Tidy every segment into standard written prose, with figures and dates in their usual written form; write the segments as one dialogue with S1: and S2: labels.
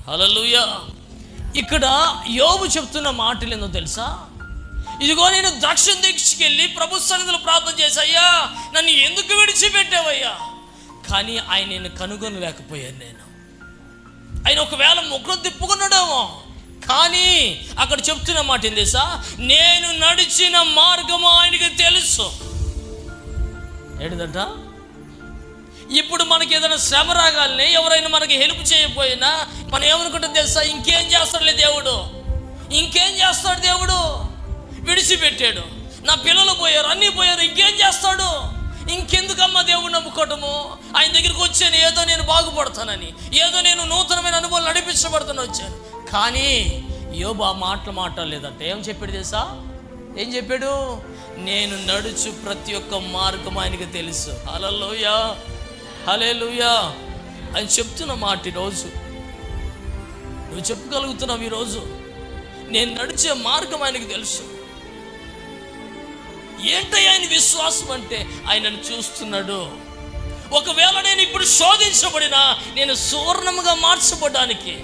S1: హల్లెలూయా. ఇక్కడ యోబు చెప్తున్న మాటలు ఏందో తెలుసా? ఇదిగో నేను ద్రాక్ష దీక్షకెళ్ళి ప్రభు సన్నిధిలో ప్రార్థన చేశాయ్యా, నన్ను ఎందుకు విడిచిపెట్టావయ్యా? కానీ ఆయన నేను కనుగొనలేకపోయాను. ఆయన ఒకవేళ ముగ్గురు తిప్పుకున్నాడేమో, కానీ అక్కడ చెప్తున్న మాట ఏం తెలుసా? నేను నడిచిన మార్గము ఆయనకి తెలుసు. ఏంటంట? ఇప్పుడు మనకి ఏదైనా శ్రమ రాగాలని, ఎవరైనా మనకి హెల్ప్ చేయకపోయినా మనం ఏమనుకుంటాం తెలుసా? ఇంకేం చేస్తాడులే దేవుడు, ఇంకేం చేస్తాడు దేవుడు, విడిచిపెట్టాడు, నా పిల్లలు పోయారు, అన్నీ పోయారు, ఇంకేం చేస్తాడు, ఇంకెందుకమ్మా దేవుడు నమ్ముకోవటము? ఆయన దగ్గరికి వచ్చాను ఏదో నేను బాగుపడతానని, ఏదో నేను నూతనమైన అనుభవాలు నడిపించబడతాను వచ్చాను. కానీ యోబు ఆ మాటలు మాట్లాడలేదంట. ఏం చెప్పాడు తెలుసా? ఏం చెప్పాడు? నేను నడుచు ప్రతి ఒక్క మార్గం ఆయనకి తెలుసు. హల్లెలూయా, హల్లెలూయా. ఆయన చెప్తున్న మాట ఈరోజు నువ్వు చెప్పగలుగుతున్నావు. ఈరోజు నేను నడిచే మార్గం ఆయనకి తెలుసు. ఏంటయ్యా ఆయన విశ్వాసం అంటే? ఆయనను చూస్తున్నాడు. ఒకవేళ నేను ఇప్పుడు శోధించబడినా నేను సువర్ణముగా మార్చబడడానికి,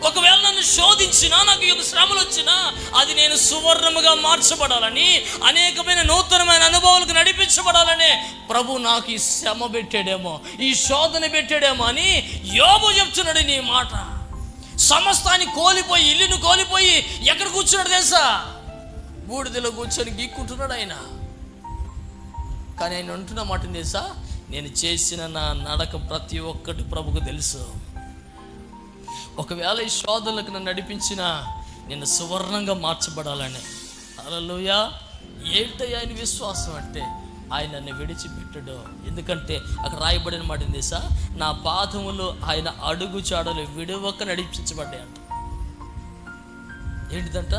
S1: ఒకవేళ నన్ను శోధించినా, నాకు ఈ శ్రమలు వచ్చినా, అది నేను సువర్ణముగా మార్చబడాలని, అనేకమైన నూతనమైన అనుభవాలకు నడిపించబడాలనే ప్రభు నాకు ఈ శ్రమ పెట్టాడేమో, ఈ శోధన పెట్టాడేమో అని యోబు చెప్తున్నాడు. నీ మాట సమస్తాన్ని కోల్పోయి, ఇల్లును కోల్పోయి ఎక్కడ కూర్చున్నాడు తెలుసా? బూడిదలో కూర్చొని గీక్కుంటున్నాడు ఆయన. కానీ ఆయన అంటున్న మాట తెలుసా? నేను చేసిన నా నడక ప్రతి ఒక్కటి ప్రభుకు తెలుసు. ఒకవేళ ఈ శోధనలకు నన్ను నడిపించిన నేను సువర్ణంగా మార్చబడాలని. హల్లెలూయా. ఏంటయ్యా ఆయన విశ్వాసం అంటే? ఆయన నన్ను విడిచిపెట్టడు. ఎందుకంటే అక్కడ రాయబడిన మాట తెలుసా? నా పాదములు ఆయన అడుగు చాడలు విడవక నడిపించబడ్డాయంట. ఏంటిదంట?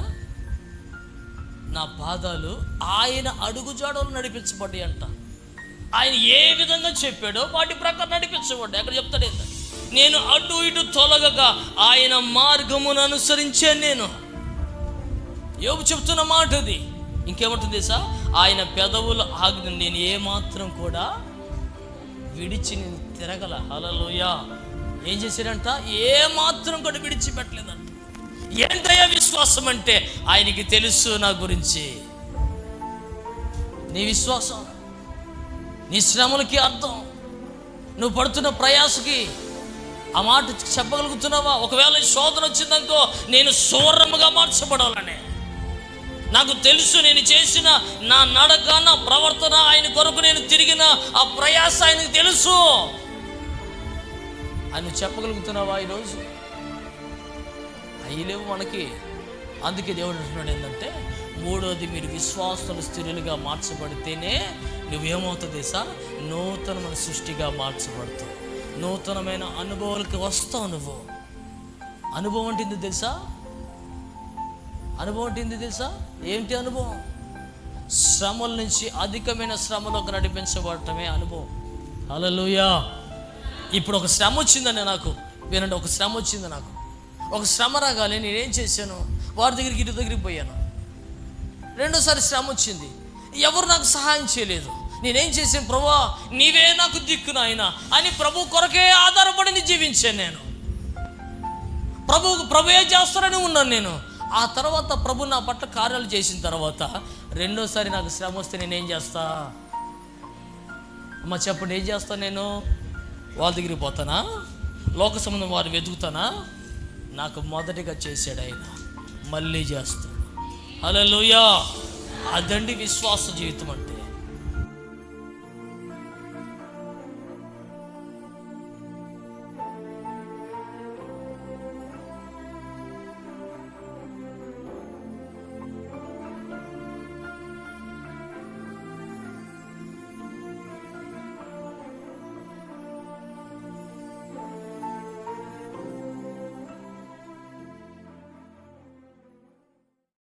S1: నా పాదాలు ఆయన అడుగు జాడలు నడిపించబడ్డాయి అంట. ఆయన ఏ విధంగా చెప్పాడో వాటి ప్రకారం నడిపించబడ్డాయి. అక్కడ చెప్తాడు, నేను అటు ఇటు తొలగగా ఆయన మార్గమును అనుసరించాను నేను. యోబు చెప్తున్న మాట అది. ఇంకేమంటుంది తెలుసా? ఆయన పెదవుల ఆజ్ఞ నేను ఏమాత్రం కూడా విడిచి నేను తిరగల. హల్లెలూయా. ఏం చేశాడంట? ఏమాత్రం కూడా విడిచిపెట్టలేదంట. ఏంటయ్యా విశ్వాసం అంటే? ఆయనకి తెలుసు నా గురించి. నీ విశ్వాసం, నీ శ్రమలకి అర్థం, నువ్వు పడుతున్న ప్రయాసకి ఆ మాట చెప్పగలుగుతున్నావా? ఒకవేళ శోధన వచ్చిందనుకో, నేను సువర్ణముగా మార్చబడాలని నాకు తెలుసు. నేను చేసిన నా నడక, నా ప్రవర్తన, ఆయన కొరకు నేను తిరిగిన ఆ ప్రయాస ఆయనకు తెలుసు. ఆయన చెప్పగలుగుతున్నావా ఈరోజు? అయ్యలేవు మనకి. అందుకే దేవుడు అంటున్నాడు ఏంటంటే, మూడోది మీరు విశ్వాసులు స్థిరులుగా మార్చబడితేనే నువ్వేమవుతుంది సార్? నూతనమైన సృష్టిగా మార్చబడతావు. నూతనమైన అనుభవాలకి వస్తావు నువ్వు. అనుభవం అంటే తెలుసా? అనుభవం అంటే తెలుసా? ఏంటి అనుభవం? శ్రమల నుంచి అధికమైన శ్రమలోకి నడిపించబడటమే అనుభవం. హల్లెలూయా. ఇప్పుడు ఒక శ్రమ వచ్చిందని నాకు వినండి, ఒక శ్రమ వచ్చింది నాకు. ఒక శ్రమ రాగానే నేనేం చేశాను? వారి దగ్గరికి, ఇటు దగ్గరికి పోయాను. రెండోసారి శ్రమ వచ్చింది, ఎవరు నాకు సహాయం చేయలేదు. నేనేం చేశాను? ప్రభువా నీవే నాకు దిక్కు నాయనా అని ప్రభు కొరకే ఆధారపడి జీవించాను నేను. ప్రభువే చేస్తారని ఉన్నాను నేను. ఆ తర్వాత ప్రభు నా పట్ల కార్యాలు చేసిన తర్వాత రెండోసారి నాకు శ్రమ వస్తే నేనేం చేస్తా? అమ్మ చెప్పండి, ఏం చేస్తాను నేను? వాళ్ళ దగ్గరికి పోతానా? లోక సంబంధం వారు వెతుకుతానా? నాకు మొదటిగా చేశాడు ఆయన, మళ్ళీ చేస్తాడు. హల్లెలూయా. అదండి విశ్వాస జీవితం అంటే.